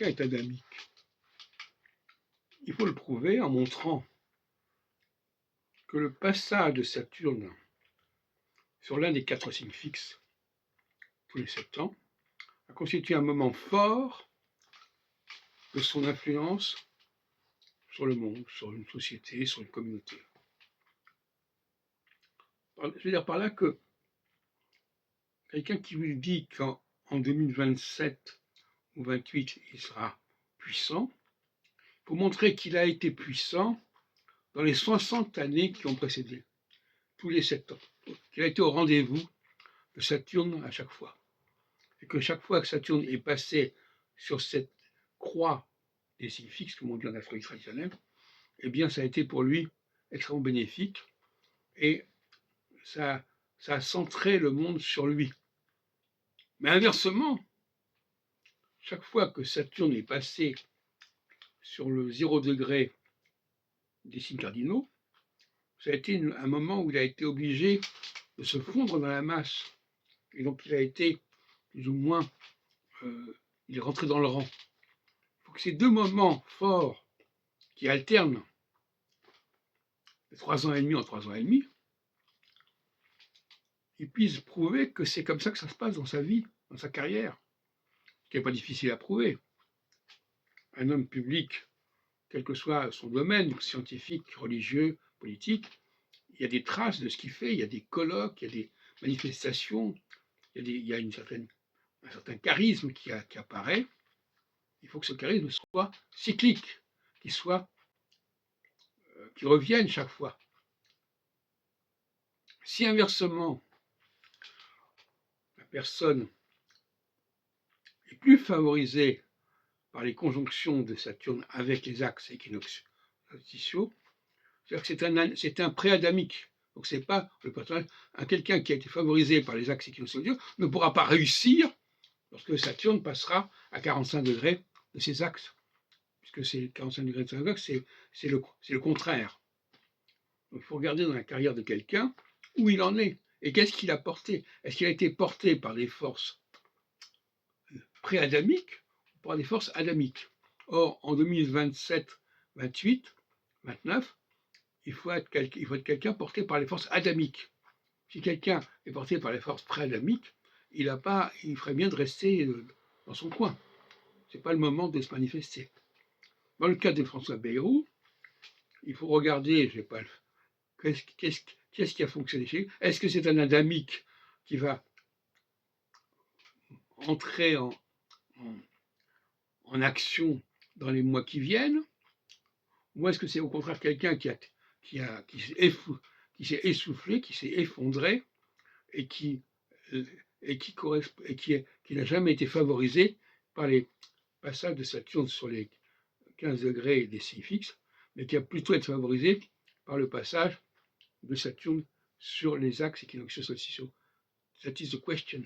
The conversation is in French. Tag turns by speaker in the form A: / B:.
A: quelqu'un est adamique? Il faut le prouver en montrant que le passage de Saturne sur l'un des 4 signes fixes, tous les 7 ans, a constitué un moment fort de son influence sur le monde, sur une société, sur une communauté. Je veux dire par là que quelqu'un qui lui dit qu'en 2027 ou 28, il sera puissant, il faut montrer qu'il a été puissant dans les 60 années qui ont précédé, tous les 7 ans, qu'il a été au rendez-vous de Saturne à chaque fois. Et que chaque fois que Saturne est passé sur cette croix des signes fixes, comme on dit en astrologie traditionnelle, eh bien ça a été pour lui extrêmement bénéfique et ça a centré le monde sur lui. Mais inversement, chaque fois que Saturne est passé sur le 0 degré des signes cardinaux, ça a été un moment où il a été obligé de se fondre dans la masse. Et donc il a été plus ou moins, il est rentré dans le rang. Il faut que ces deux moments forts qui alternent de 3 ans et demi en 3 ans et demi, il puisse prouver que c'est comme ça que ça se passe dans sa vie, dans sa carrière, ce qui n'est pas difficile à prouver. Un homme public, quel que soit son domaine, scientifique, religieux, politique, il y a des traces de ce qu'il fait, il y a des colloques, il y a des manifestations, il y a un certain charisme qui apparaît. Il faut que ce charisme soit cyclique, qu'il revienne chaque fois. Si inversement, la personne est plus favorisée par les conjonctions de Saturne avec les axes équinoctiaux, c'est-à-dire que c'est un pré-adamique. Donc c'est pas le personnage, quelqu'un qui a été favorisé par les axes équinoctiaux ne pourra pas réussir lorsque Saturne passera à 45 degrés de ses axes, puisque c'est 45 degrés de ses axes, c'est le contraire. Donc il faut regarder dans la carrière de quelqu'un où il en est et qu'est-ce qu'il a porté. Est-ce qu'il a été porté par des forces pré-adamiques ou par des forces adamiques? Or, en 2027, 28, 29, il faut être quelqu'un porté par les forces adamiques. Si quelqu'un est porté par les forces pré-adamiques, il ferait bien de rester dans son coin. Ce n'est pas le moment de se manifester. Dans le cas de François Bayrou, il faut regarder, je sais pas, qu'est-ce qui a fonctionné chez lui. Est-ce que c'est un adamique qui va entrer en action dans les mois qui viennent, ou est-ce que c'est au contraire quelqu'un qui s'est essoufflé, qui s'est effondré et qui n'a jamais été favorisé par les passages de Saturne sur les 15 degrés des signes fixes, mais qui a plutôt été favorisé par le passage de Saturne sur les axes équinoctiaux solsticiaux. That is the question.